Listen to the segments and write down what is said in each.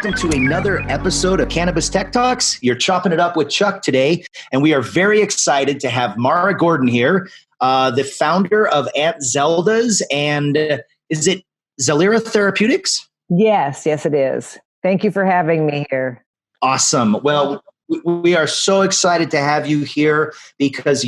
welcome to another episode of Cannabis Tech Talks. You're chopping it up with Chuck today, and we are very excited to have Mara Gordon here, the founder of Aunt Zelda's, and is it Zelira Therapeutics? Yes, it is. Thank you for having me here. Awesome. Well, we are so excited to have you here because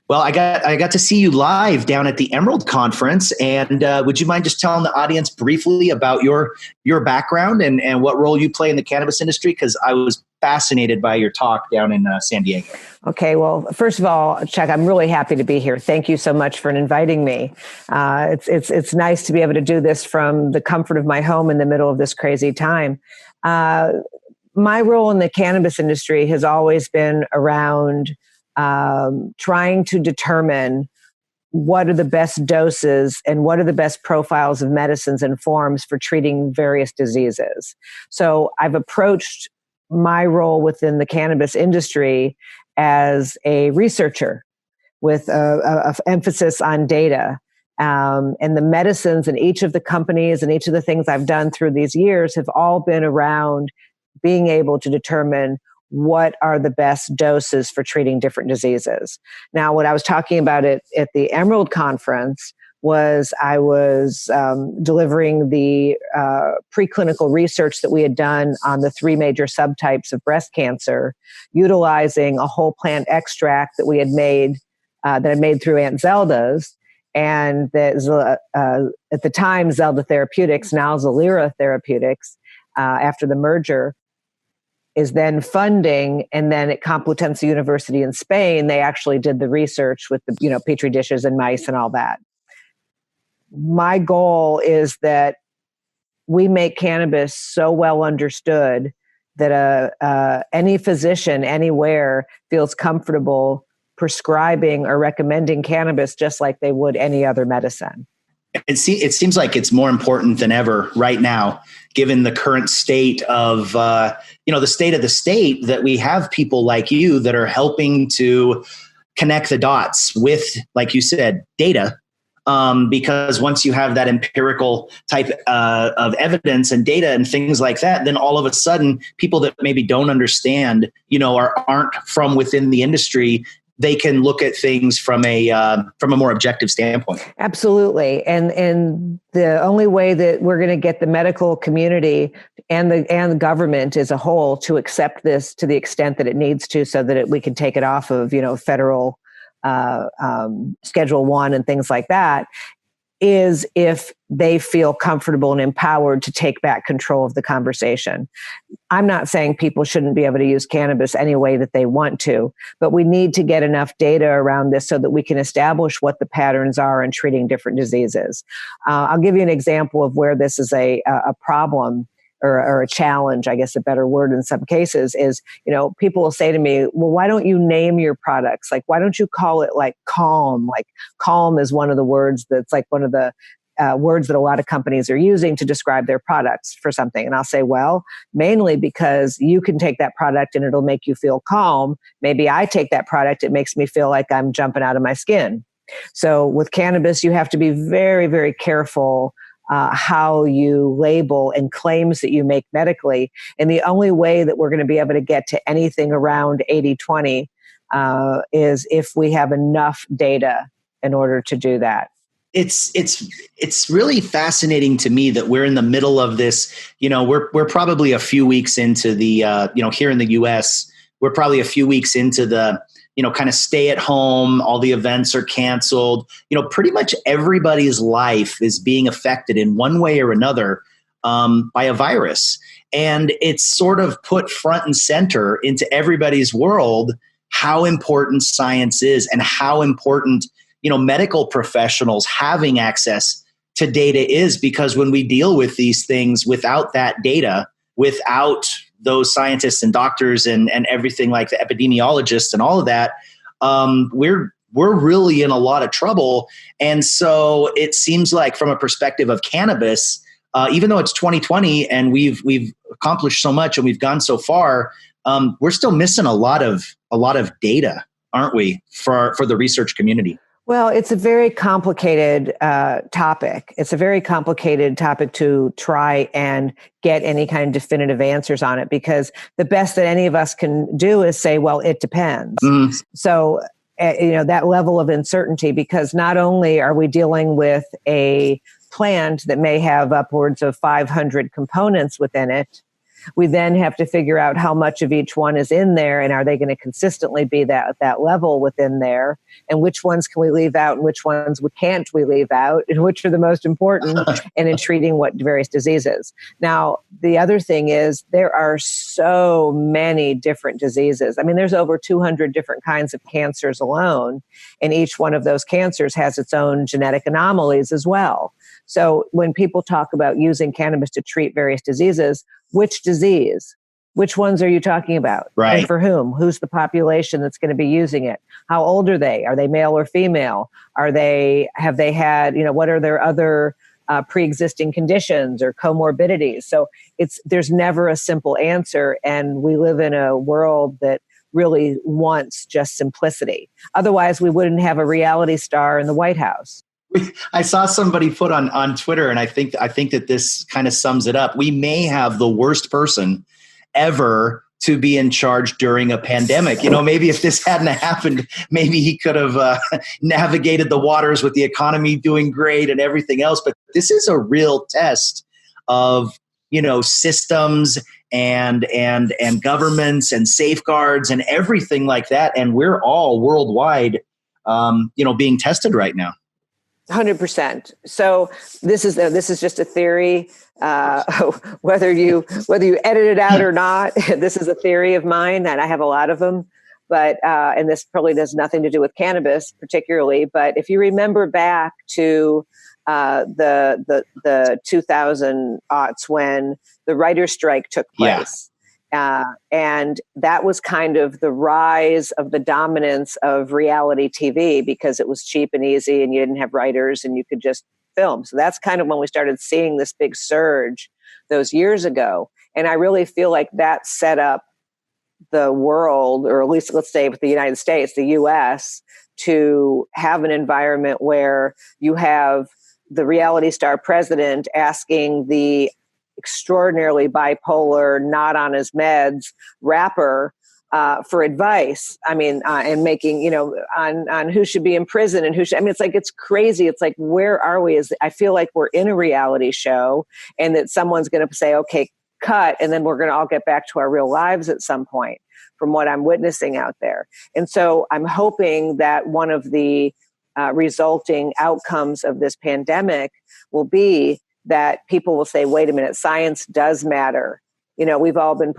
I got to see you live down at the Emerald Conference, and would you mind just telling the audience briefly about your background and what role you play in the cannabis industry? Because I was fascinated by your talk down in San Diego. Okay, well, first of all, Chuck, I'm really happy to be here. Thank you so much for inviting me. It's nice to be able to do this from the comfort of my home in the middle of this crazy time. My role in the cannabis industry has always been around trying to determine what are the best doses and what are the best profiles of medicines and forms for treating various diseases. So I've approached my role within the cannabis industry as a researcher with a emphasis on data. And the medicines and each of the companies and each of the things I've done through these years have all been around being able to determine what are the best doses for treating different diseases. Now, what I was talking about at the Emerald Conference was I was delivering the preclinical research that we had done on the 3 major subtypes of breast cancer, utilizing a whole plant extract that we had made, that I made through Aunt Zelda's, and that at the time Zelda Therapeutics, now Zelira Therapeutics, after the merger, is then funding, and then at Complutense University in Spain, they actually did the research with the petri dishes and mice and all that. My goal is that we make cannabis so well understood that any physician anywhere feels comfortable prescribing or recommending cannabis just like they would any other medicine. It seems like it's more important than ever right now, given the current state of, the state of the state, that we have people like you that are helping to connect the dots with, like you said, data. Because once you have that empirical type of evidence and data and things like that, then all of a sudden people that maybe don't understand, aren't from within the industry, they can look at things from a more objective standpoint. Absolutely, and the only way that we're going to get the medical community and the government as a whole to accept this to the extent that it needs to, so that we can take it off of federal Schedule 1 and things like that, is if they feel comfortable and empowered to take back control of the conversation. I'm not saying people shouldn't be able to use cannabis any way that they want to, but we need to get enough data around this so that we can establish what the patterns are in treating different diseases. I'll give you an example of where this is a problem or a challenge, I guess a better word in some cases, is, people will say to me, well, why don't you name your products? Like, why don't you call it like calm? Like, calm is one of the words that's like one of the words that a lot of companies are using to describe their products for something. And I'll say, well, mainly because you can take that product and it'll make you feel calm. Maybe I take that product, it makes me feel like I'm jumping out of my skin. So with cannabis, you have to be very, very careful how you label and claims that you make medically. And the only way that we're going to be able to get to anything around 80-20 is if we have enough data in order to do that. It's really fascinating to me that we're in the middle of this. We're probably a few weeks into the here in the US, we're probably a few weeks into the kind of stay at home, all the events are canceled. Pretty much everybody's life is being affected in one way or another by a virus. And it's sort of put front and center into everybody's world how important science is and how important, medical professionals having access to data is, because when we deal with these things without that data, without those scientists and doctors and everything like the epidemiologists and all of that, we're really in a lot of trouble. And so it seems like from a perspective of cannabis, even though it's 2020 and we've accomplished so much and we've gone so far, we're still missing a lot of data, aren't we, for the research community? Well, it's a very complicated topic. It's a very complicated topic to try and get any kind of definitive answers on it, because the best that any of us can do is say, well, it depends. So, that level of uncertainty, because not only are we dealing with a plant that may have upwards of 500 components within it, we then have to figure out how much of each one is in there, and are they going to consistently be that level within there, and which ones can we leave out and which ones can't we leave out, and which are the most important, and in treating what various diseases. Now, the other thing is there are so many different diseases. I mean, there's over 200 different kinds of cancers alone, and each one of those cancers has its own genetic anomalies as well. So when people talk about using cannabis to treat various diseases, which disease? Which ones are you talking about? Right. And for whom? Who's the population that's going to be using it? How old are they? Are they male or female? Have they had, what are their other pre-existing conditions or comorbidities? So there's never a simple answer. And we live in a world that really wants just simplicity. Otherwise, we wouldn't have a reality star in the White House. I saw somebody put on Twitter, and I think that this kind of sums it up. We may have the worst person ever to be in charge during a pandemic. Maybe if this hadn't happened, maybe he could have navigated the waters with the economy doing great and everything else. But this is a real test of, systems and governments and safeguards and everything like that. And we're all worldwide, being tested right now. 100%. So this is just a theory. Whether you edit it out or not, this is a theory of mine, and I have a lot of them. But and this probably has nothing to do with cannabis particularly. But if you remember back to the 2000 aughts when the writer's strike took place. And that was kind of the rise of the dominance of reality TV, because it was cheap and easy and you didn't have writers and you could just film. So that's kind of when we started seeing this big surge those years ago. And I really feel like that set up the world, or at least let's say with the United States, the US, to have an environment where you have the reality star president asking the extraordinarily bipolar, not on his meds rapper for advice. I mean, and making, on who should be in prison and who should, it's crazy. It's like, where are we? I feel like we're in a reality show, and that someone's going to say, okay, cut. And then we're going to all get back to our real lives at some point, from what I'm witnessing out there. And so I'm hoping that one of the resulting outcomes of this pandemic will be that people will say, wait a minute, science does matter. We've all been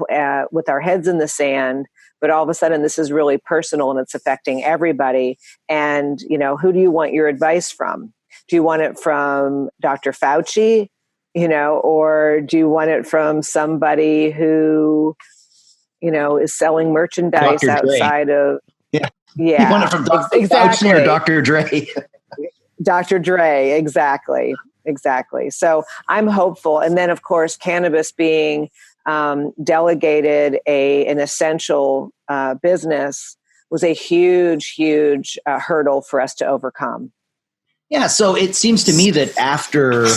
with our heads in the sand, but all of a sudden this is really personal and it's affecting everybody. And, who do you want your advice from? Do you want it from Dr. Fauci, or do you want it from somebody who, is selling merchandise outside of... Yeah. You want it from Dr. Exactly. Fauci or Dr. Dre? Dr. Dre, exactly. So I'm hopeful. And then, of course, cannabis being delegated an essential business was a huge hurdle for us to overcome. Yeah. So it seems to me that after,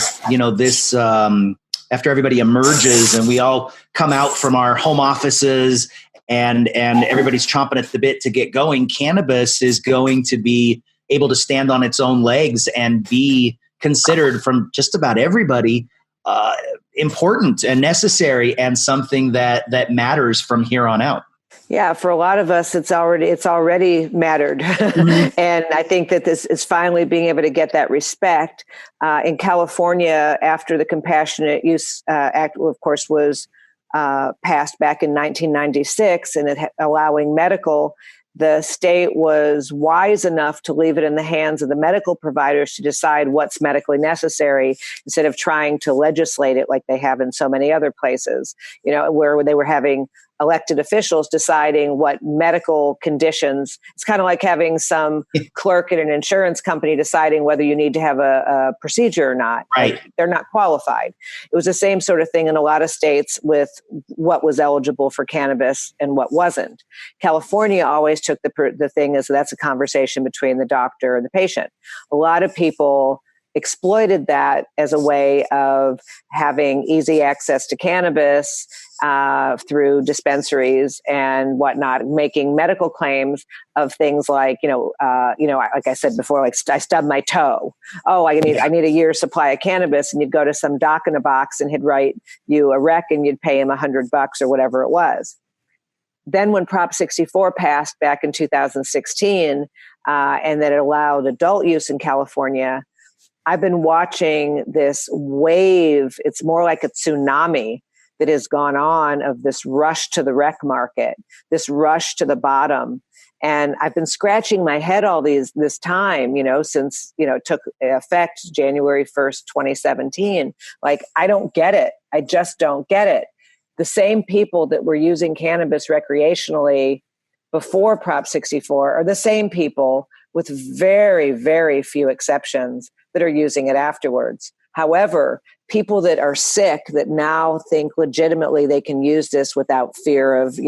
this, after everybody emerges and we all come out from our home offices and everybody's chomping at the bit to get going, cannabis is going to be able to stand on its own legs and be considered from just about everybody important and necessary, and something that matters from here on out. Yeah, for a lot of us, it's already mattered. Mm-hmm. And I think that this is finally being able to get that respect. In California, after the Compassionate Use Act, of course, was passed back in 1996, and allowing medical, the state was wise enough to leave it in the hands of the medical providers to decide what's medically necessary, instead of trying to legislate it like they have in so many other places, where they were having elected officials deciding what medical conditions. It's kind of like having some clerk at an insurance company deciding whether you need to have a procedure or not. Right. Like, they're not qualified. It was the same sort of thing in a lot of states with what was eligible for cannabis and what wasn't. California always took the thing as that's a conversation between the doctor and the patient. A lot of people exploited that as a way of having easy access to cannabis through dispensaries and whatnot, making medical claims of things like, like I said before, like I stubbed my toe. Oh, I need a year's supply of cannabis, and you'd go to some doc in a box, and he'd write you a rec, and you'd pay him $100 or whatever it was. Then when Prop 64 passed back in 2016, and that it allowed adult use in California, I've been watching this wave. It's more like a tsunami that has gone on of this rush to the rec market, this rush to the bottom. And I've been scratching my head all this time, since, it took effect January 1st, 2017. Like, I don't get it. I just don't get it. The same people that were using cannabis recreationally before Prop 64 are the same people, with very, very few exceptions, that are using it afterwards. However, people that are sick that now think legitimately they can use this without fear of,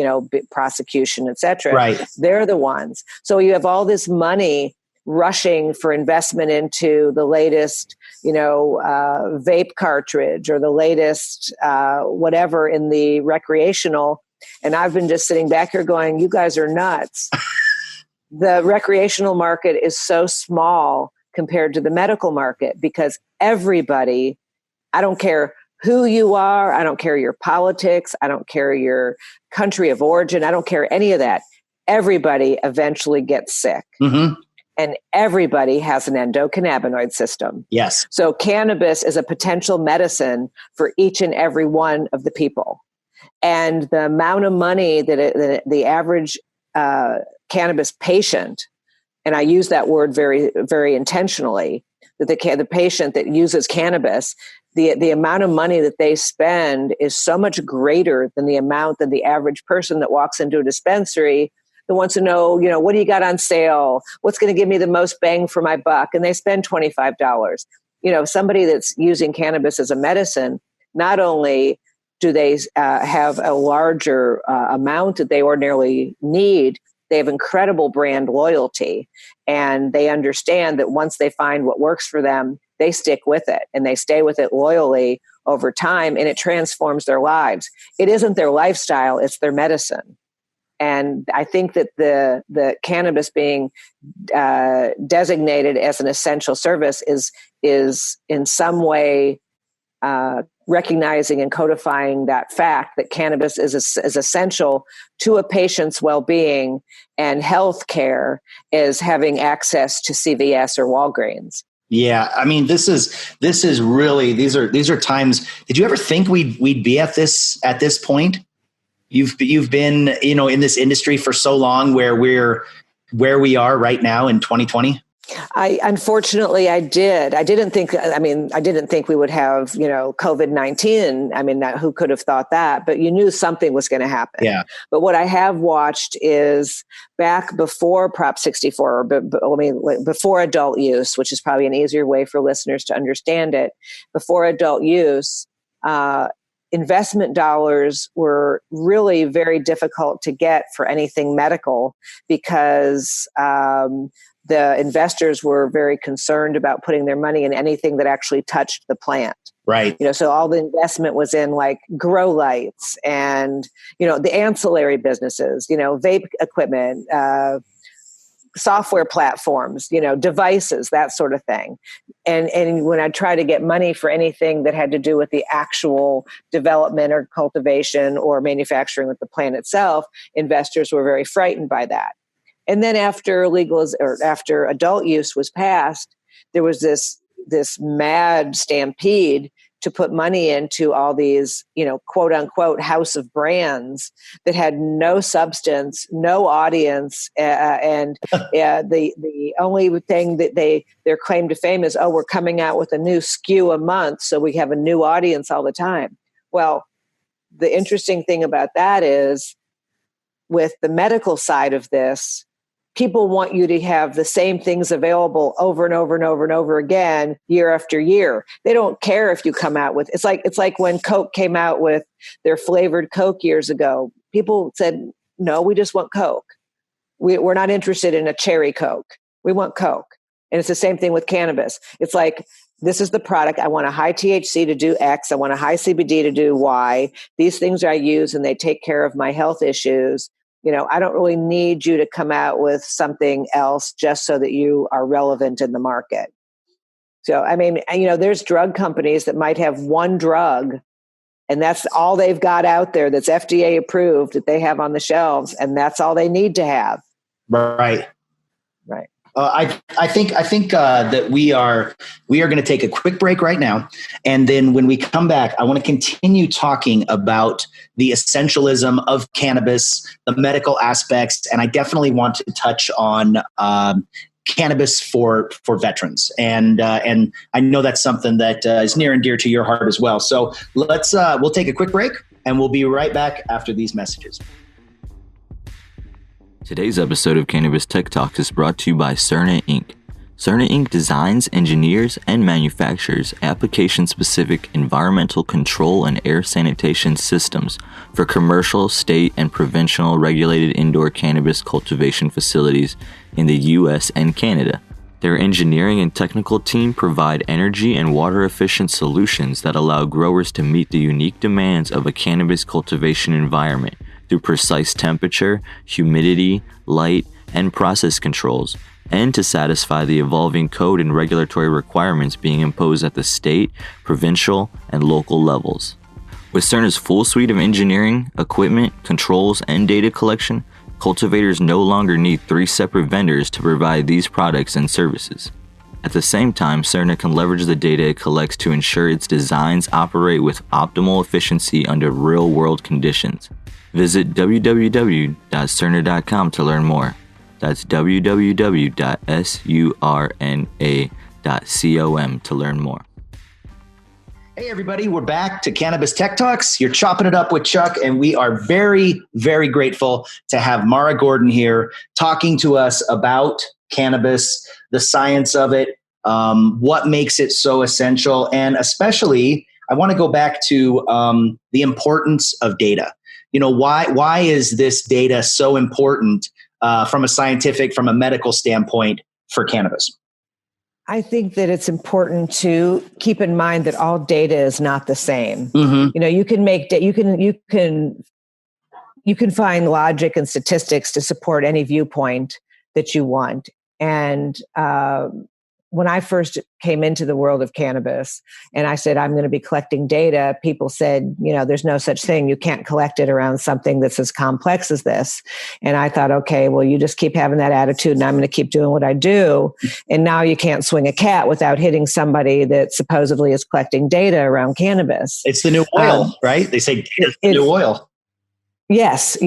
prosecution, et cetera, right, they're the ones. So you have all this money rushing for investment into the latest, vape cartridge or the latest whatever in the recreational. And I've been just sitting back here going, you guys are nuts. The recreational market is so small compared to the medical market, because everybody, I don't care who you are, I don't care your politics, I don't care your country of origin, I don't care any of that. Everybody eventually gets sick. Mm-hmm. And everybody has an endocannabinoid system. Yes. So cannabis is a potential medicine for each and every one of the people. And the amount of money that the average cannabis patient, and I use that word very, very intentionally, that the patient that uses cannabis, the amount of money that they spend is so much greater than the amount that the average person that walks into a dispensary that wants to know, what do you got on sale? What's going to give me the most bang for my buck? And they spend $25. Somebody that's using cannabis as a medicine, not only do they have a larger amount that they ordinarily need, they have incredible brand loyalty, and they understand that once they find what works for them, they stick with it, and they stay with it loyally over time, and it transforms their lives. It isn't their lifestyle, it's their medicine. And I think that the cannabis being designated as an essential service is in some way recognizing and codifying that fact that cannabis is essential to a patient's well-being, and healthcare is having access to CVS or Walgreens. Yeah, I mean, this is really these are times. Did you ever think we'd be at this point? You've been in this industry for so long, where we are right now in 2020. Unfortunately, I did. I didn't think we would have, COVID-19. Who could have thought that? But you knew something was going to happen. Yeah. But what I have watched is back before Prop 64, before adult use, which is probably an easier way for listeners to understand it. Before adult use, investment dollars were really very difficult to get for anything medical, because the investors were very concerned about putting their money in anything that actually touched the plant. Right. So all the investment was in like grow lights and, the ancillary businesses, vape equipment, software platforms, devices, that sort of thing. And when I try to get money for anything that had to do with the actual development or cultivation or manufacturing with the plant itself, investors were very frightened by that. And then after after adult use was passed, there was this mad stampede to put money into all these, quote unquote, house of brands that had no substance, no audience. And the only thing that their claim to fame is, we're coming out with a new SKU a month, so we have a new audience all the time. Well, the interesting thing about that is with the medical side of this, people want you to have the same things available over and over and over and over again, year after year. They don't care if you come out with, it's like when Coke came out with their flavored Coke years ago. People said, no, we just want Coke. We're not interested in a cherry Coke. We want Coke. And it's the same thing with cannabis. It's like, this is the product. I want a high THC to do X. I want a high CBD to do Y. These things I use and they take care of my health issues. I don't really need you to come out with something else just so that you are relevant in the market. So, I mean, there's drug companies that might have one drug and that's all they've got out there that's FDA approved that they have on the shelves. And that's all they need to have. Right. Right. I think that we are going to take a quick break right now, and then when we come back, I want to continue talking about the essentialism of cannabis, the medical aspects, and I definitely want to touch on cannabis for veterans, and I know that's something that is near and dear to your heart as well. So we'll take a quick break, and we'll be right back after these messages. Today's episode of Cannabis Tech Talks is brought to you by Cerna Inc. Cerna Inc. designs, engineers, and manufactures application-specific environmental control and air sanitation systems for commercial, state, and provincial regulated indoor cannabis cultivation facilities in the U.S. and Canada. Their engineering and technical team provide energy and water-efficient solutions that allow growers to meet the unique demands of a cannabis cultivation environment through precise temperature, humidity, light, and process controls, and to satisfy the evolving code and regulatory requirements being imposed at the state, provincial, and local levels. With Cerna's full suite of engineering, equipment, controls, and data collection, cultivators no longer need 3 separate vendors to provide these products and services. At the same time, Cerna can leverage the data it collects to ensure its designs operate with optimal efficiency under real-world conditions. Visit www.cerna.com to learn more. That's www.surna.com to learn more. Hey everybody, we're back to Cannabis Tech Talks. You're chopping it up with Chuck, and we are very, very grateful to have Mara Gordon here talking to us about cannabis, the science of it, what makes it so essential, and especially, I want to go back to the importance of data. Why is this data so important from a scientific, from a medical standpoint for cannabis? I think that it's important to keep in mind that all data is not the same. Mm-hmm. You can find logic and statistics to support any viewpoint that you want. And when I first came into the world of cannabis and I said, I'm going to be collecting data, people said, there's no such thing. You can't collect it around something that's as complex as this. And I thought, okay, well, you just keep having that attitude and I'm going to keep doing what I do. And now you can't swing a cat without hitting somebody that supposedly is collecting data around cannabis. It's the new oil, right? They say it's the new oil. Yes,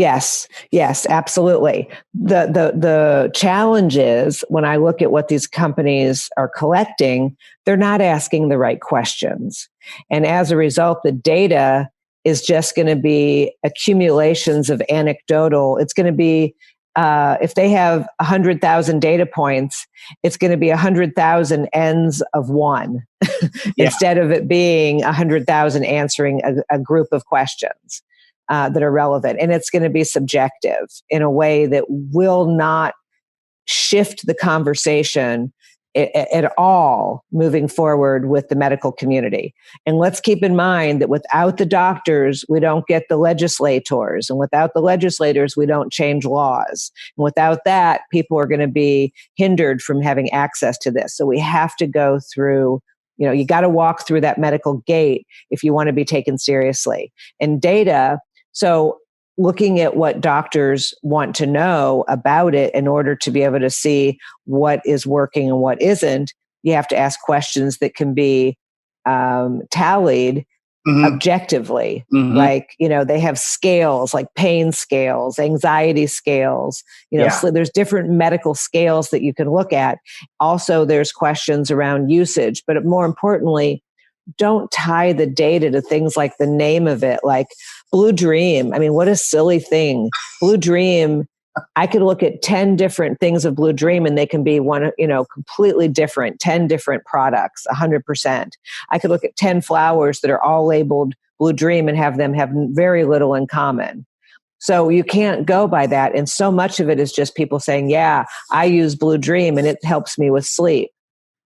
absolutely. The challenge is when I look at what these companies are collecting, they're not asking the right questions. And as a result, the data is just going to be accumulations of anecdotal. It's going to be, if they have 100,000 data points, it's going to be 100,000 ends of one instead of it being 100,000 answering a group of questions. That are relevant. And it's going to be subjective in a way that will not shift the conversation at all moving forward with the medical community. And let's keep in mind that without the doctors, we don't get the legislators. And without the legislators, we don't change laws. And without that, people are going to be hindered from having access to this. So we have to go through, you got to walk through that medical gate if you want to be taken seriously. And data, so looking at what doctors want to know about it in order to be able to see what is working and what isn't, you have to ask questions that can be tallied objectively. Like, they have scales like pain scales, anxiety scales, so there's different medical scales that you can look at. Also, there's questions around usage, but more importantly, don't tie the data to things like the name of it, like Blue Dream. I mean, what a silly thing. Blue Dream, I could look at 10 different things of Blue Dream and they can be completely different, 10 different products, 100%. I could look at 10 flowers that are all labeled Blue Dream and have them have very little in common. So you can't go by that. And so much of it is just people saying, yeah, I use Blue Dream and it helps me with sleep.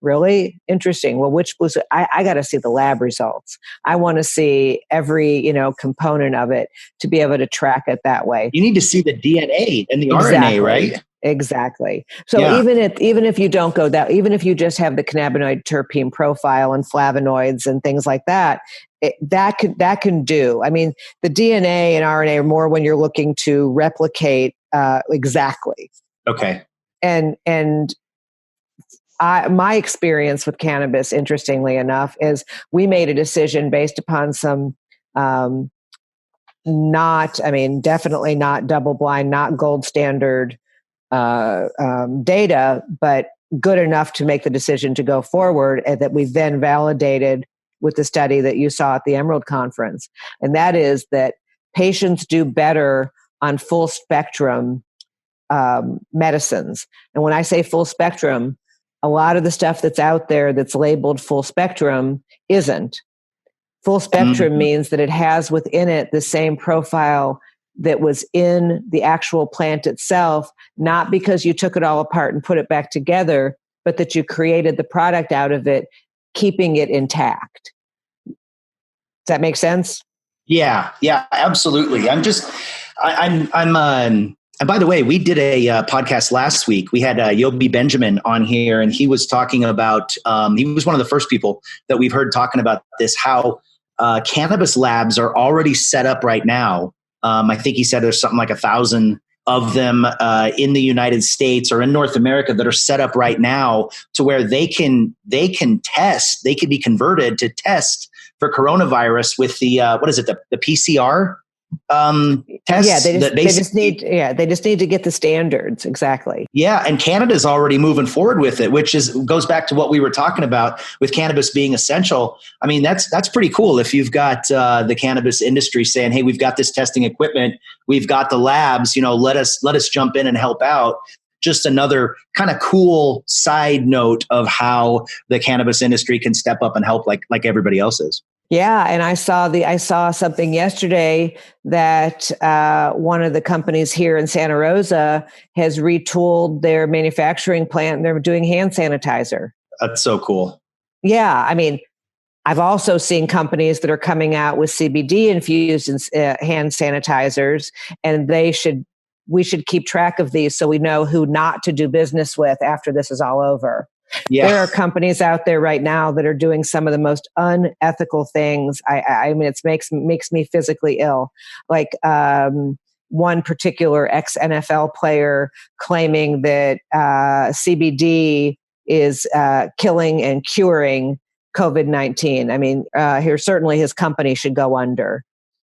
Really? Interesting. Well, which Blue? I got to see the lab results. I want to see every, component of it to be able to track it that way. You need to see the DNA and the RNA, right? Exactly. So even if you don't go that, even if you just have the cannabinoid terpene profile and flavonoids and things like that, that can do. I mean, the DNA and RNA are more when you're looking to replicate exactly. Okay. And my experience with cannabis, interestingly enough, is we made a decision based upon some definitely not double blind, not gold standard data, but good enough to make the decision to go forward, and that we then validated with the study that you saw at the Emerald Conference. And that is that patients do better on full spectrum medicines. And when I say full spectrum, a lot of the stuff that's out there that's labeled full spectrum isn't. Full spectrum means that it has within it the same profile that was in the actual plant itself, not because you took it all apart and put it back together, but that you created the product out of it, keeping it intact. Does that make sense? Yeah, absolutely. And by the way, we did a podcast last week. We had Yobi Benjamin on here, and he was talking about, he was one of the first people that we've heard talking about this, how cannabis labs are already set up right now. I think he said there's something like 1,000 of them in the United States or in North America that are set up right now to where they can test, they can be converted to test for coronavirus with the, the PCR tests. Yeah, they just need to get the standards. Exactly. Yeah. And Canada's already moving forward with it, which goes back to what we were talking about with cannabis being essential. I mean, that's pretty cool. If you've got the cannabis industry saying, hey, we've got this testing equipment, we've got the labs, let us jump in and help out. Just another kind of cool side note of how the cannabis industry can step up and help like everybody else is. Yeah, and I saw something yesterday that one of the companies here in Santa Rosa has retooled their manufacturing plant, and they're doing hand sanitizer. That's so cool. Yeah, I mean, I've also seen companies that are coming out with CBD infused hand sanitizers, and we should keep track of these so we know who not to do business with after this is all over. Yeah. There are companies out there right now that are doing some of the most unethical things. I mean, it makes me physically ill. Like one particular ex-NFL player claiming that CBD is killing and curing COVID-19. I mean, certainly his company should go under.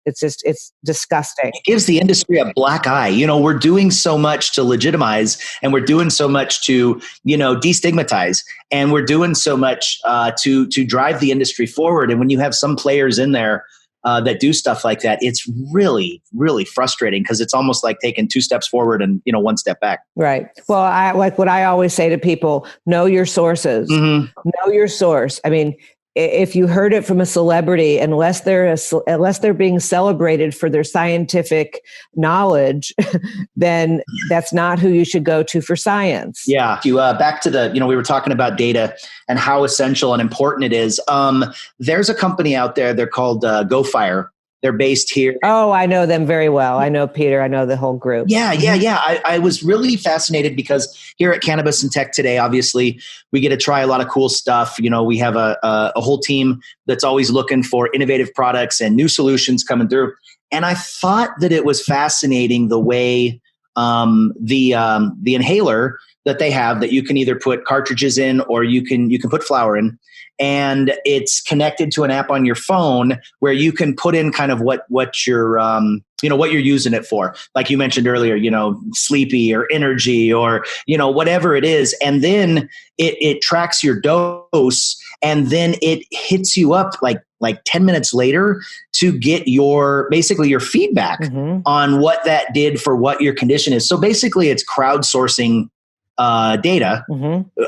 It's disgusting. It gives the industry a black eye. We're doing so much to legitimize, and we're doing so much to, destigmatize, and we're doing so much to drive the industry forward. And when you have some players in there that do stuff like that, it's really, really frustrating, because it's almost like taking 2 steps forward and, 1 step back. Right. Well, I like what I always say to people: know your sources. Mm-hmm. Know your source. I mean, if you heard it from a celebrity, unless they're being celebrated for their scientific knowledge, then that's not who you should go to for science. Yeah. Back to we were talking about data and how essential and important it is. There's a company out there, they're called GoFire. They're based here. Oh, I know them very well. I know Peter. I know the whole group. Yeah. I was really fascinated because here at Cannabis and Tech today, obviously, we get to try a lot of cool stuff. We have a whole team that's always looking for innovative products and new solutions coming through. And I thought that it was fascinating the way the inhaler that they have, that you can either put cartridges in or you can put flower in. And it's connected to an app on your phone where you can put in kind of what you're what you're using it for. Like you mentioned earlier, sleepy or energy or, whatever it is. And then it tracks your dose and then it hits you up like 10 minutes later to get basically your feedback on what that did for what your condition is. So basically it's crowdsourcing data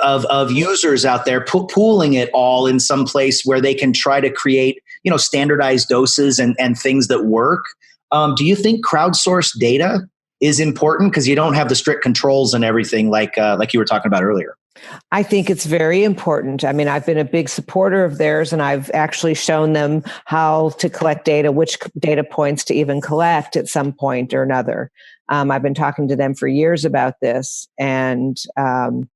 of users out there, pooling it all in some place where they can try to create, standardized doses and things that work. Do you think crowdsourced data is important because you don't have the strict controls and everything like you were talking about earlier? I think it's very important. I mean, I've been a big supporter of theirs, and I've actually shown them how to collect data, which data points to even collect at some point or another. I've been talking to them for years about this, and am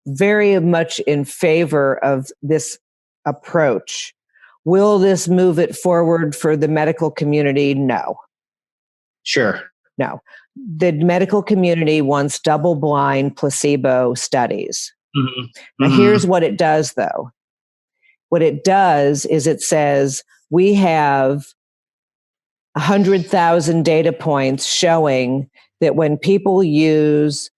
very much in favor of this approach. Will this move it forward for the medical community? No. Sure. No. The medical community wants double-blind placebo studies. Now, here's what it does, though. What it does is it says we have 100,000 data points showing that when people use,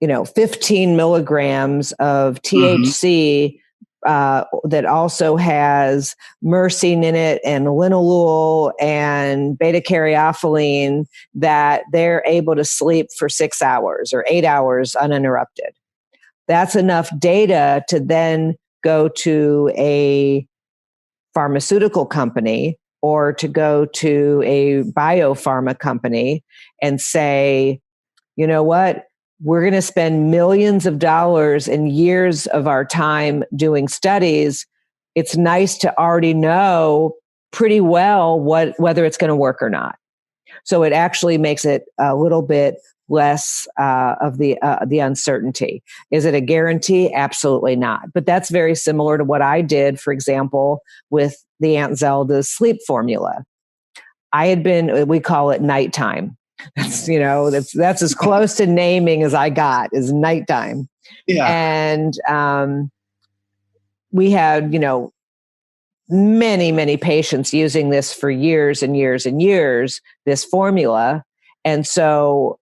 15 milligrams of THC, that also has myrcene in it and linalool and beta-caryophyllene, that they're able to sleep for 6 hours or 8 hours uninterrupted. That's enough data to then go to a pharmaceutical company or to go to a biopharma company and say, you know what? We're going to spend millions of dollars and years of our time doing studies. It's nice to already know pretty well whether it's going to work or not. So it actually makes it a little bit less of the uncertainty. Is it a guarantee? Absolutely not. But that's very similar to what I did, for example, with the Aunt Zelda's sleep formula. We call it nighttime. That's as close to naming as I got, is nighttime. Yeah. And we had, many, many patients using this for years and years and years, this formula. And so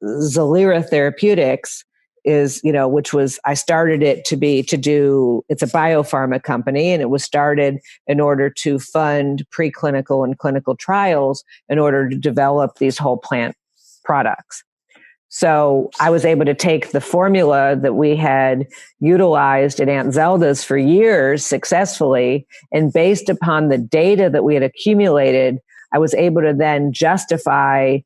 Zelira Therapeutics is, I started it it's a biopharma company, and it was started in order to fund preclinical and clinical trials in order to develop these whole plant products. So I was able to take the formula that we had utilized at Aunt Zelda's for years successfully, and based upon the data that we had accumulated, I was able to then justify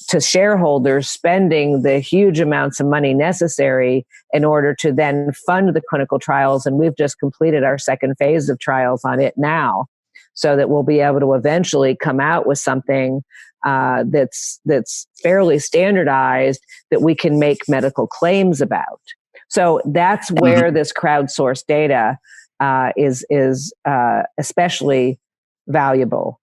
to shareholders spending the huge amounts of money necessary in order to then fund the clinical trials. And we've just completed our second phase of trials on it now, so that we'll be able to eventually come out with something that's fairly standardized that we can make medical claims about. So that's where this crowdsourced data is especially valuable.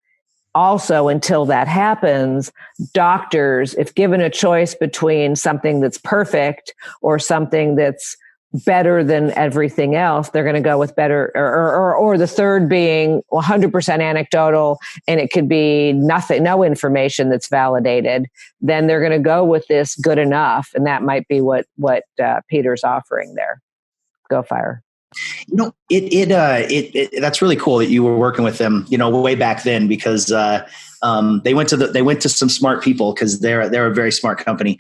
Also, until that happens, doctors, if given a choice between something that's perfect or something that's better than everything else, they're going to go with better, or the third being 100% anecdotal, and it could be nothing, no information that's validated. Then they're going to go with this good enough, and that might be what Peter's offering there. Go Fire. That's really cool that you were working with them, way back then, because they went to some smart people, because they're a very smart company.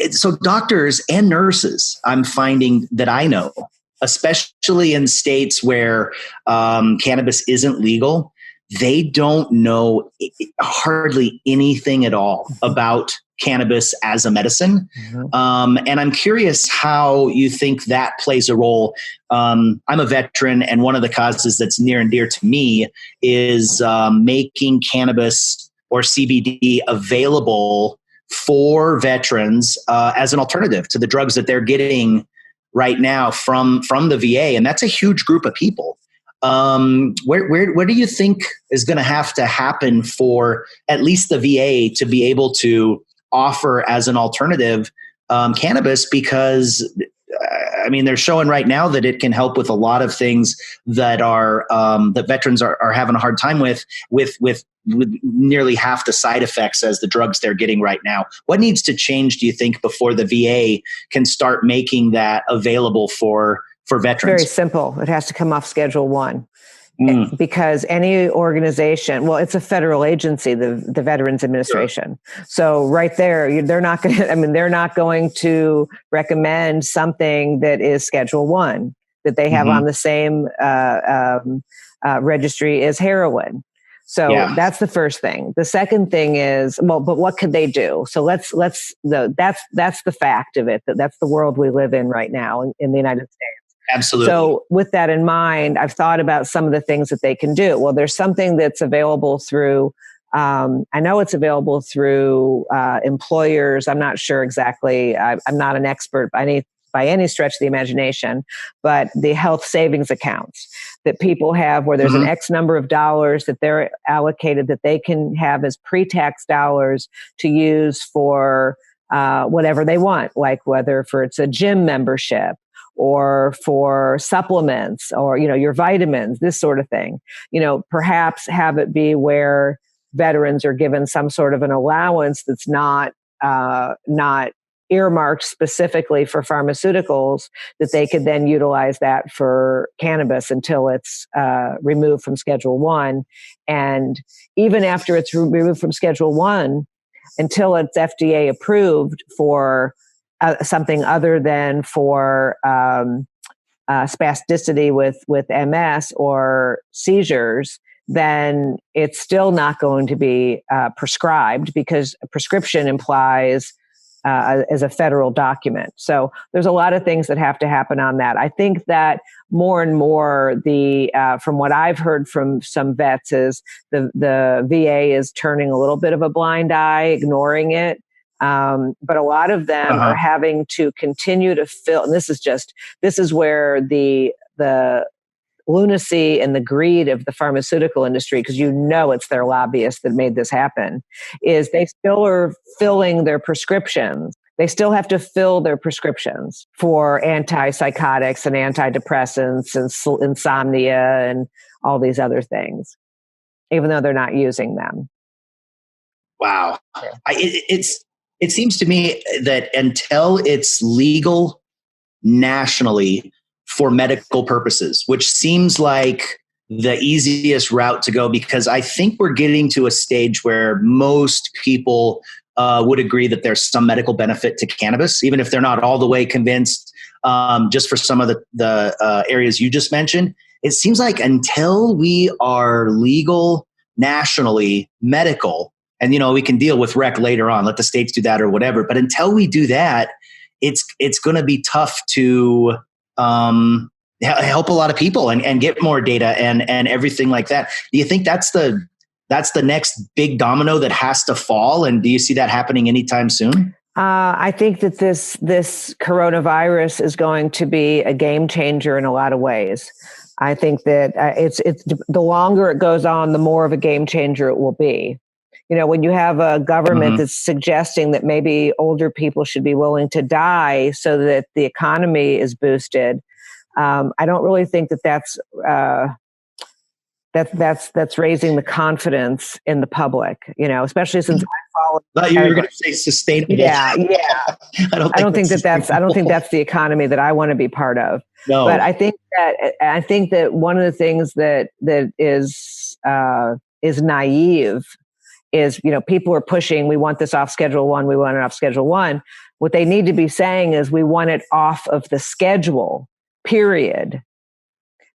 So doctors and nurses, I'm finding that I know, especially in states where cannabis isn't legal, they don't know hardly anything at all about cannabis as a medicine. And I'm curious how you think that plays a role. I'm a veteran, and one of the causes that's near and dear to me is making cannabis or CBD available for veterans as an alternative to the drugs that they're getting right now from the VA. And that's a huge group of people. Where do you think is going to have to happen for at least the VA to be able to offer as an alternative cannabis? Because they're showing right now that it can help with a lot of things that are that veterans are having a hard time with with nearly half the side effects as the drugs they're getting right now. What needs to change, do you think, before the VA can start making that available for veterans? Very simple. It has to come off Schedule 1. Because any organization, well, it's a federal agency, the Veterans Administration. Sure. So right there, they're not going to, they're not going to recommend something that is Schedule 1 that they have on the same registry as heroin. So that's the first thing. The second thing is, well, but what could they do? So that's the fact of it. That's the world we live in right now in the United States. Absolutely. So with that in mind, I've thought about some of the things that they can do. Well, there's something that's available through, I know it's available through employers. I'm not sure exactly. I'm not an expert by any stretch of the imagination, but the health savings accounts that people have where there's an X number of dollars that they're allocated that they can have as pre-tax dollars to use for whatever they want, like whether it's a gym membership, or for supplements, or, your vitamins, this sort of thing. Perhaps have it be where veterans are given some sort of an allowance that's not earmarked specifically for pharmaceuticals, that they could then utilize that for cannabis until it's removed from Schedule 1. And even after it's removed from Schedule 1, until it's FDA approved for something other than for spasticity with MS or seizures, then it's still not going to be prescribed, because a prescription implies as a federal document. So there's a lot of things that have to happen on that. I think that more and more, from what I've heard from some vets, is the VA is turning a little bit of a blind eye, ignoring it. But a lot of them are having to continue to fill, and this is where the lunacy and the greed of the pharmaceutical industry, because it's their lobbyists that made this happen, is they still are filling their prescriptions. They still have to fill their prescriptions for antipsychotics and antidepressants and insomnia and all these other things, even though they're not using them. Wow. It seems to me that until it's legal nationally for medical purposes, which seems like the easiest route to go, because I think we're getting to a stage where most people would agree that there's some medical benefit to cannabis, even if they're not all the way convinced, just for some of the areas you just mentioned. It seems like until we are legal nationally medical, and, we can deal with rec later on, let the states do that or whatever. But until we do that, it's going to be tough to help a lot of people and get more data and everything like that. Do you think that's the next big domino that has to fall? And do you see that happening anytime soon? I think that this coronavirus is going to be a game changer in a lot of ways. I think that it's the longer it goes on, the more of a game changer it will be. When you have a government that's suggesting that maybe older people should be willing to die so that the economy is boosted, I don't really think that's raising the confidence in the public. Especially since I follow. Thought you were going to say sustainable. Yeah. I don't think that's the economy that I want to be part of. No. But I think that one of the things that is naive is, people are pushing, we want this off Schedule 1, we want it off Schedule 1. What they need to be saying is we want it off of the schedule, period.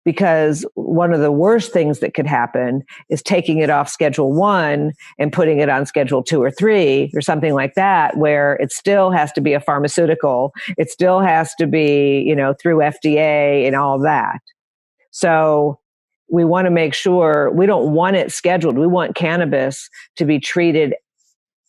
Because one of the worst things that could happen is taking it off Schedule 1 and putting it on Schedule 2 or 3 or something like that, where it still has to be a pharmaceutical. It still has to be, through FDA and all of that. So we want to make sure we don't want it scheduled. We want cannabis to be treated.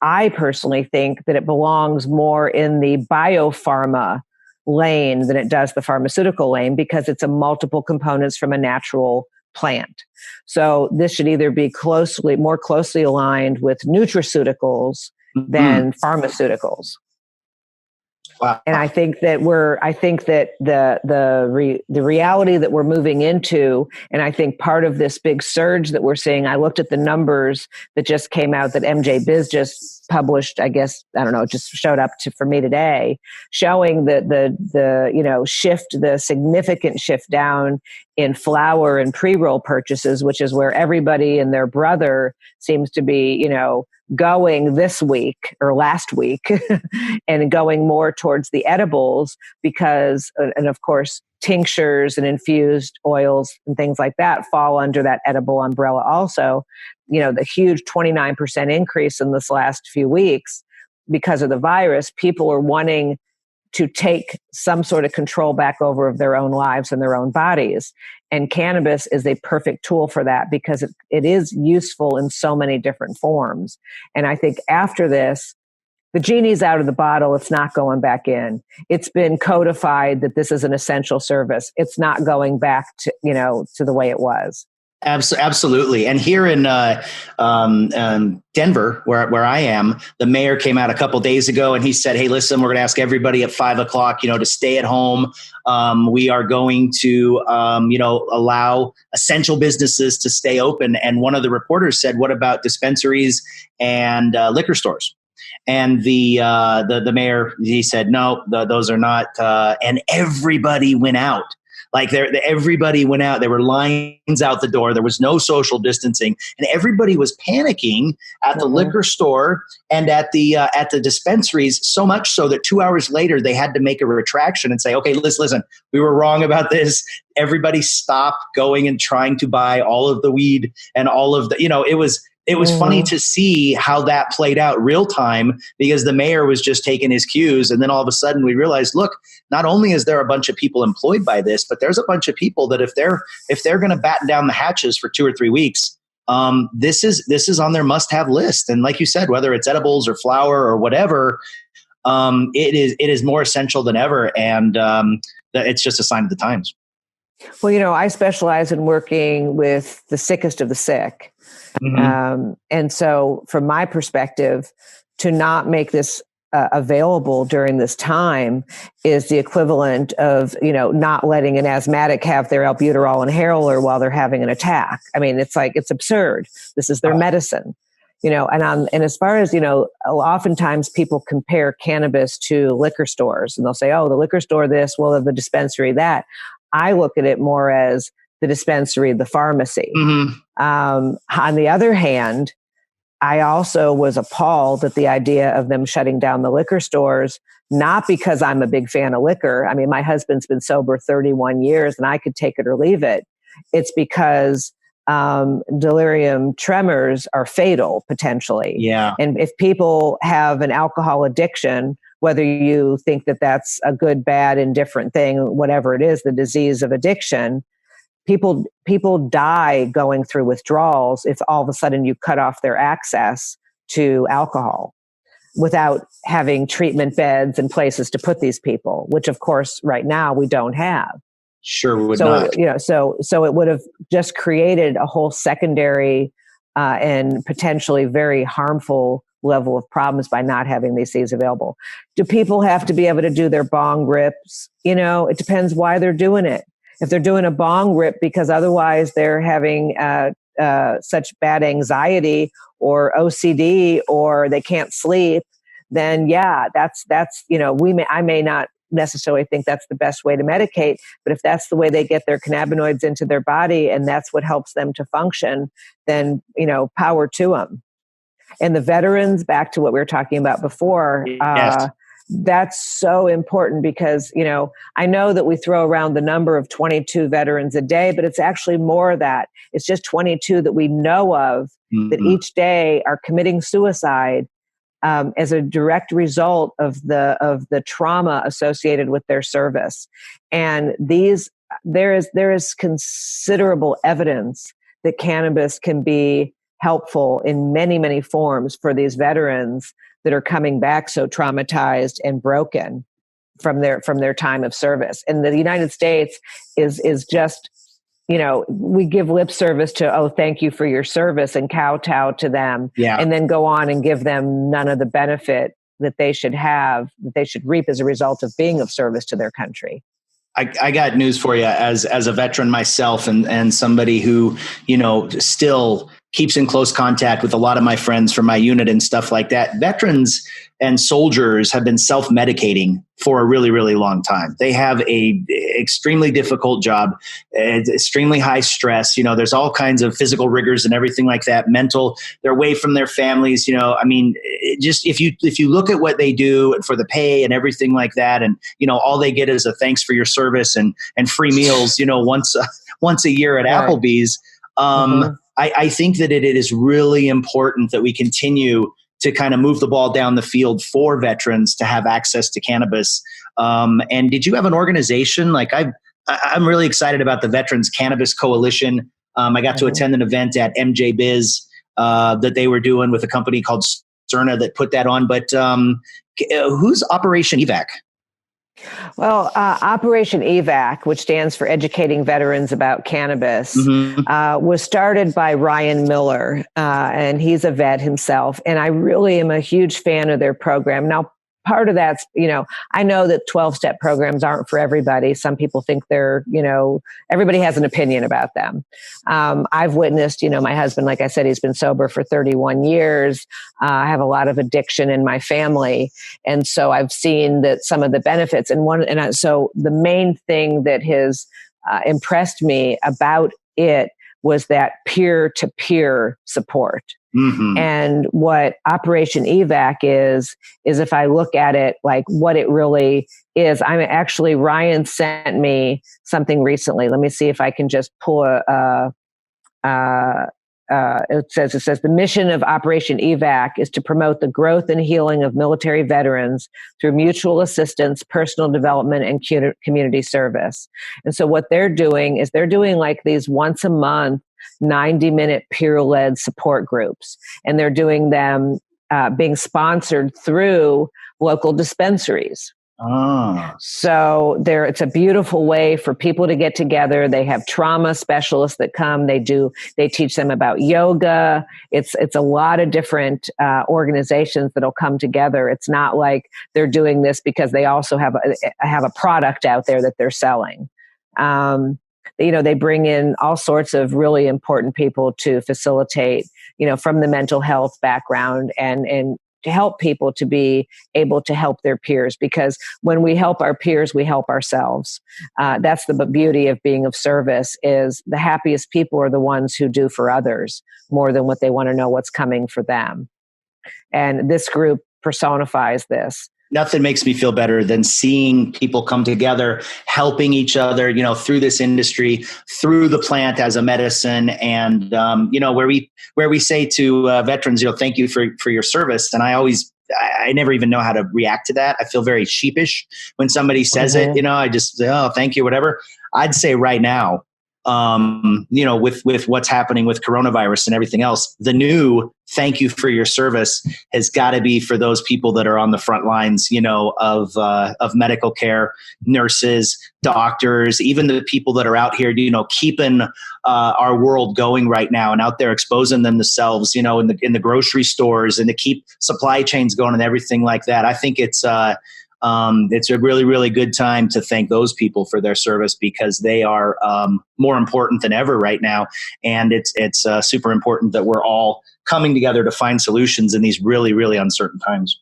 I personally think that it belongs more in the biopharma lane than it does the pharmaceutical lane, because it's a multiple components from a natural plant. So this should either be more closely aligned with nutraceuticals than pharmaceuticals. Wow. And I think that the reality that we're moving into, and I think part of this big surge that we're seeing, I looked at the numbers that just came out that MJ Biz just published, I guess, I don't know, it just showed up for me today, showing that the significant shift down in flower and pre-roll purchases, which is where everybody and their brother seems to be, going this week or last week and going more towards the edibles because, and of course, tinctures and infused oils and things like that fall under that edible umbrella also. The huge 29% increase in this last few weeks because of the virus, people are wanting to take some sort of control back over of their own lives and their own bodies. And cannabis is a perfect tool for that because it is useful in so many different forms. And I think after this, the genie's out of the bottle. It's not going back in. It's been codified that this is an essential service. It's not going back to the way it was. Absolutely. And here in Denver, where I am, the mayor came out a couple days ago and he said, "Hey, listen, we're going to ask everybody at 5:00, to stay at home. We are going to, allow essential businesses to stay open." And one of the reporters said, "What about dispensaries and liquor stores?" And the mayor, he said, "No, those are not." And everybody went out. Like everybody went out. There were lines out the door. There was no social distancing, and everybody was panicking at the liquor store and at the dispensaries. So much so that 2 hours later, they had to make a retraction and say, "Okay, listen, we were wrong about this." Everybody stopped going and trying to buy all of the weed and all of the. It was funny to see how that played out real time because the mayor was just taking his cues. And then all of a sudden we realized, look, not only is there a bunch of people employed by this, but there's a bunch of people that if they're going to batten down the hatches for 2 or 3 weeks, this is on their must-have list. And like you said, whether it's edibles or flower or whatever, it is more essential than ever. And it's just a sign of the times. Well, I specialize in working with the sickest of the sick. Mm-hmm. And so from my perspective, to not make this available during this time is the equivalent of, not letting an asthmatic have their albuterol inhaler while they're having an attack. I mean, it's absurd. This is their medicine, and as far as, oftentimes people compare cannabis to liquor stores and they'll say, "Oh, the liquor store this, well, the dispensary that." I look at it more as the dispensary, the pharmacy. Mm-hmm. On the other hand, I also was appalled at the idea of them shutting down the liquor stores, not because I'm a big fan of liquor. I mean, my husband's been sober 31 years and I could take it or leave it. It's because delirium tremors are fatal potentially. Yeah. And if people have an alcohol addiction, whether you think that that's a good, bad, indifferent thing, whatever it is, the disease of addiction, people die going through withdrawals if all of a sudden you cut off their access to alcohol without having treatment beds and places to put these people, which of course right now we don't have. Sure would not. So it would have just created a whole secondary and potentially very harmful level of problems by not having these things available. Do people have to be able to do their bong rips? It depends why they're doing it. If they're doing a bong rip because otherwise they're having such bad anxiety or OCD or they can't sleep, then yeah, that's I may not necessarily think that's the best way to medicate, but if that's the way they get their cannabinoids into their body and that's what helps them to function, then power to them. And the veterans, back to what we were talking about before, yes. That's so important because, I know that we throw around the number of 22 veterans a day, but it's actually more of that. It's just 22 that we know of that each day are committing suicide as a direct result of the trauma associated with their service. And there is considerable evidence that cannabis can be helpful in many, many forms for these veterans that are coming back so traumatized and broken from their time of service. And the United States is just, we give lip service to, "Oh, thank you for your service," and kowtow to them, and then go on and give them none of the benefit that they should have, that they should reap as a result of being of service to their country. I got news for you as a veteran myself, and somebody who, still keeps in close contact with a lot of my friends from my unit and stuff like that. Veterans and soldiers have been self-medicating for a really, really long time. They have a extremely difficult job, extremely high stress. There's all kinds of physical rigors and everything like that. Mental, they're away from their families. Just if you look at what they do for the pay and everything like that, and all they get is a thanks for your service and free meals. Once a year at Right. Applebee's. I think that it is really important that we continue to kind of move the ball down the field for veterans to have access to cannabis. And did you have an organization? Like I'm really excited about the Veterans Cannabis Coalition. I got to attend an event at MJ Biz that they were doing with a company called Cerna that put that on. But who's Operation Evac? Well, Operation Evac, which stands for Educating Veterans About Cannabis, was started by Ryan Miller, and he's a vet himself. And I really am a huge fan of their program. Now, part of that's, I know that 12-step programs aren't for everybody. Some people think they're, everybody has an opinion about them. I've witnessed, my husband, like I said, he's been sober for 31 years. I have a lot of addiction in my family. And so I've seen that some of the benefits so the main thing that has impressed me about it was that peer-to-peer support. And what Operation Evac is if I look at it like what it really is, Ryan sent me something recently. Let me see if I can just pull it says the mission of Operation Evac is to promote the growth and healing of military veterans through mutual assistance, personal development, and community service. And so what they're doing is like these once a month 90-minute peer-led support groups, and they're doing them being sponsored through local dispensaries. So it's a beautiful way for people to get together. They have trauma specialists that come. They teach them about yoga. It's a lot of different organizations that'll come together. It's not like they're doing this because they also have a product out there that they're selling. They bring in all sorts of really important people to facilitate, from the mental health background and to help people to be able to help their peers, because when we help our peers, we help ourselves. That's the beauty of being of service, is the happiest people are the ones who do for others more than what they want to know what's coming for them. And this group personifies this. Nothing makes me feel better than seeing people come together, helping each other, through this industry, through the plant as a medicine. And, where we say to veterans, thank you for your service. And I never even know how to react to that. I feel very sheepish when somebody says it, I just say, oh, thank you, whatever. I'd say right now, with what's happening with coronavirus and everything else, the new thank you for your service has got to be for those people that are on the front lines, of medical care, nurses, doctors, even the people that are out here, keeping our world going right now and out there exposing themselves, in the grocery stores, and to keep supply chains going and everything like that. I think it's a really, really good time to thank those people for their service, because they are more important than ever right now. And it's super important that we're all coming together to find solutions in these really, really uncertain times.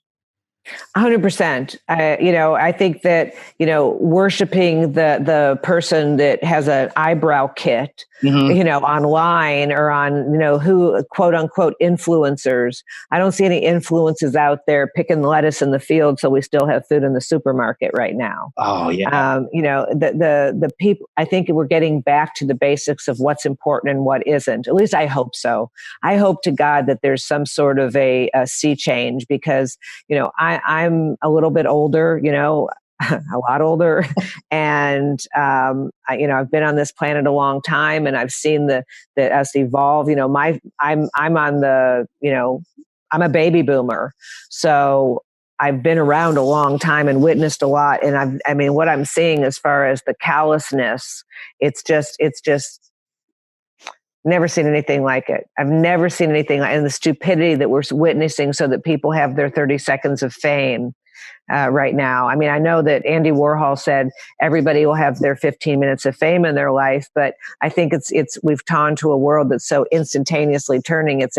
100%. I think that, worshiping the person that has an eyebrow kit, online or on, who quote unquote influencers. I don't see any influences out there picking lettuce in the field so we still have food in the supermarket right now. Oh yeah. The people, I think we're getting back to the basics of what's important and what isn't. At least I hope so. I hope to God that there's some sort of a sea change, because, I'm a little bit older, a lot older. And, I've been on this planet a long time, and I've seen the us evolve. I'm on the, I'm a baby boomer. So I've been around a long time and witnessed a lot. And what I'm seeing as far as the callousness, it's just Never seen anything like it. I've never seen anything like, and the stupidity that we're witnessing so that people have their 30 seconds of fame right now. I mean, I know that Andy Warhol said everybody will have their 15 minutes of fame in their life, but I think we've turned to a world that's so instantaneously turning. It's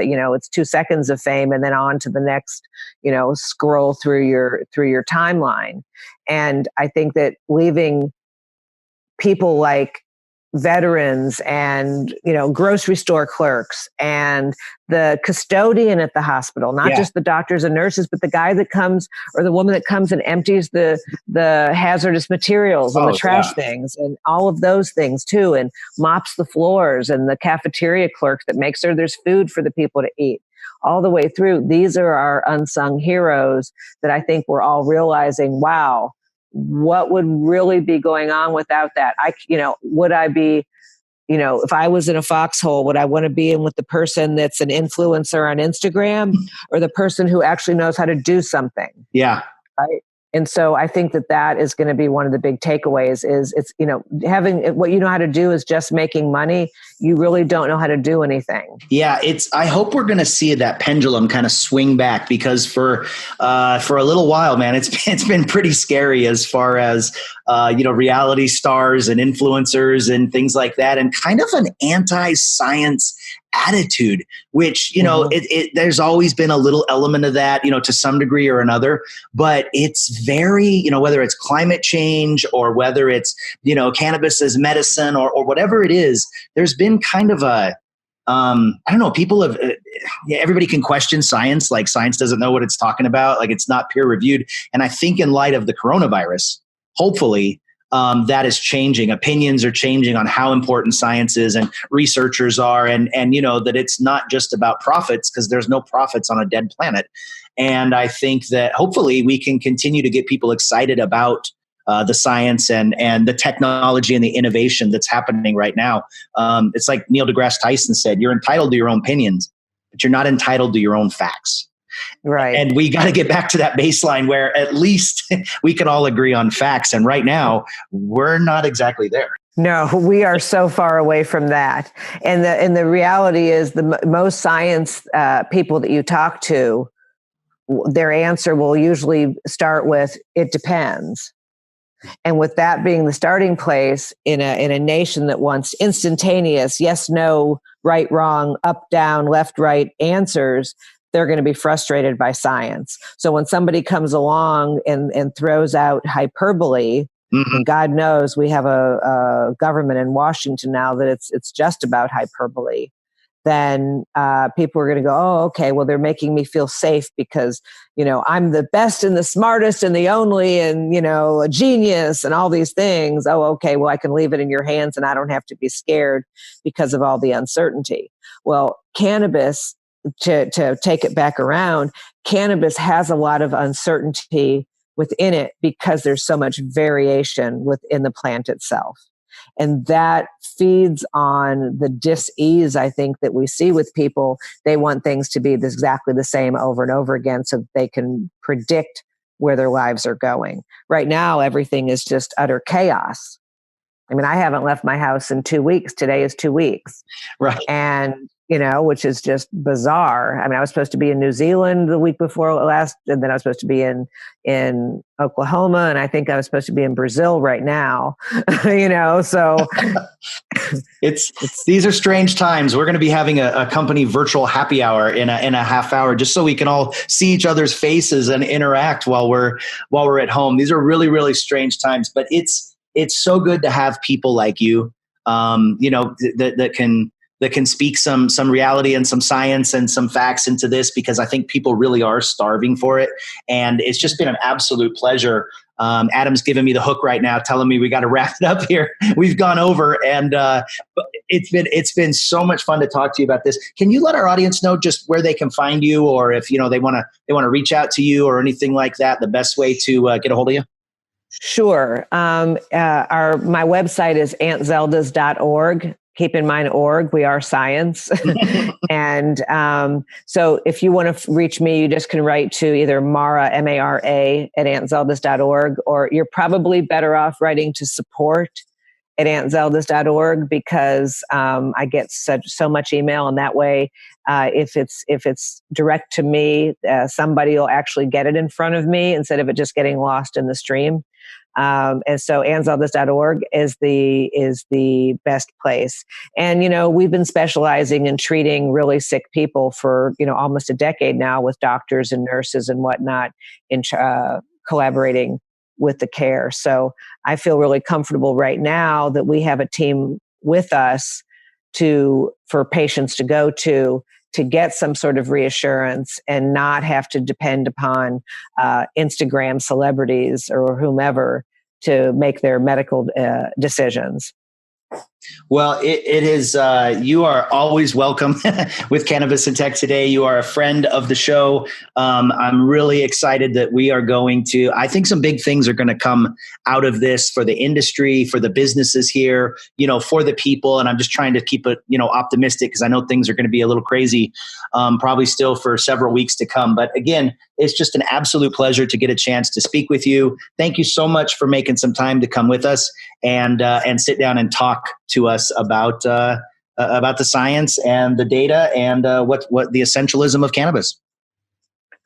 2 seconds of fame and then on to the next, scroll through your timeline. And I think that leaving people like veterans and, grocery store clerks and the custodian at the hospital, not just the doctors and nurses, but the guy that comes or the woman that comes and empties the hazardous materials and the trash things and all of those things too, and mops the floors, and the cafeteria clerk that makes sure there's food for the people to eat. All the way through, these are our unsung heroes that I think we're all realizing, wow, what would really be going on without that? Would I be, if I was in a foxhole, would I want to be in with the person that's an influencer on Instagram or the person who actually knows how to do something? Yeah. Right. And so I think that is going to be one of the big takeaways is it's, having what you know how to do is just making money. You really don't know how to do anything. Yeah. I hope we're going to see that pendulum kind of swing back, because for a little while, man, it's been pretty scary as far as, reality stars and influencers and things like that, and kind of an anti-science attitude, which, there's always been a little element of that, to some degree or another, but it's very, whether it's climate change or whether it's, cannabis as medicine or whatever it is, there's been kind of a, I don't know, people have, everybody can question science, like science doesn't know what it's talking about, like it's not peer reviewed. And I think in light of the coronavirus, hopefully, that is changing. Opinions are changing on how important science is and researchers are, and that it's not just about profits, because there's no profits on a dead planet. And I think that hopefully we can continue to get people excited about the science and the technology and the innovation that's happening right now. It's like Neil deGrasse Tyson said, you're entitled to your own opinions, but you're not entitled to your own facts. Right. And we got to get back to that baseline where at least we can all agree on facts. And right now, we're not exactly there. No, we are so far away from that. And the reality is most science people that you talk to, their answer will usually start with, it depends. And with that being the starting place in a nation that wants instantaneous, yes, no, right, wrong, up, down, left, right answers, they're going to be frustrated by science. So when somebody comes along and throws out hyperbole, and God knows we have a government in Washington now that it's just about hyperbole, then people are going to go, oh, okay, well, they're making me feel safe because, I'm the best and the smartest and the only and, a genius and all these things. Oh, okay, well, I can leave it in your hands and I don't have to be scared because of all the uncertainty. Well, cannabis, to take it back around, cannabis has a lot of uncertainty within it because there's so much variation within the plant itself. And that feeds on the dis-ease, I think, that we see with people. They want things to be exactly the same over and over again so that they can predict where their lives are going. Right now, everything is just utter chaos. I mean, I haven't left my house in 2 weeks. Today is 2 weeks. Right. And which is just bizarre. I mean, I was supposed to be in New Zealand the week before last, and then I was supposed to be in Oklahoma, and I think I was supposed to be in Brazil right now. So these are strange times. We're going to be having a company virtual happy hour in a half hour, just so we can all see each other's faces and interact while we're at home. These are really, really strange times, but it's so good to have people like you, that can speak some reality and some science and some facts into this, because I think people really are starving for it. And it's just been an absolute pleasure. Adam's giving me the hook right now, telling me we got to wrap it up here. We've gone over, and it's been so much fun to talk to you about this. Can you let our audience know just where they can find you, or if they want to reach out to you or anything like that, the best way to get a hold of you? Sure. My website is auntzeldas.org. Keep in mind, org, we are science. And so if you want to reach me, you just can write to either Mara, M-A-R-A, at auntzeldas.org, or you're probably better off writing to support auntzeldas.org because I get so much email, and that way, if it's direct to me, somebody will actually get it in front of me instead of it just getting lost in the stream. And so auntzeldas.org is the best place. And, we've been specializing in treating really sick people for, almost a decade now, with doctors and nurses and whatnot, in collaborating with the care. So I feel really comfortable right now that we have a team with us for patients to go to get some sort of reassurance and not have to depend upon Instagram celebrities or whomever to make their medical decisions. Well, it is, you are always welcome with Cannabis Tech today. You are a friend of the show. I'm really excited that we are I think some big things are going to come out of this for the industry, for the businesses here, for the people. And I'm just trying to keep it, optimistic, because I know things are going to be a little crazy, probably still for several weeks to come. But again, it's just an absolute pleasure to get a chance to speak with you. Thank you so much for making some time to come with us and sit down and talk to us about the science and the data and what the essentialism of cannabis.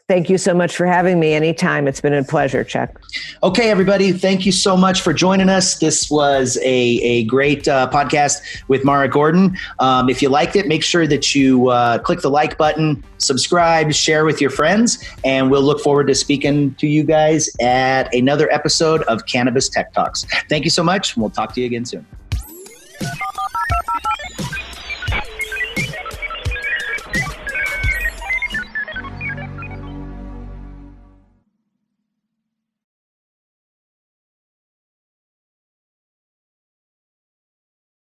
Thank you so much for having me anytime. It's been a pleasure, Chuck. Okay, everybody. Thank you so much for joining us. This was a great podcast with Mara Gordon. If you liked it, make sure that you click the like button, subscribe, share with your friends, and we'll look forward to speaking to you guys at another episode of Cannabis Tech Talks. Thank you so much. We'll talk to you again soon.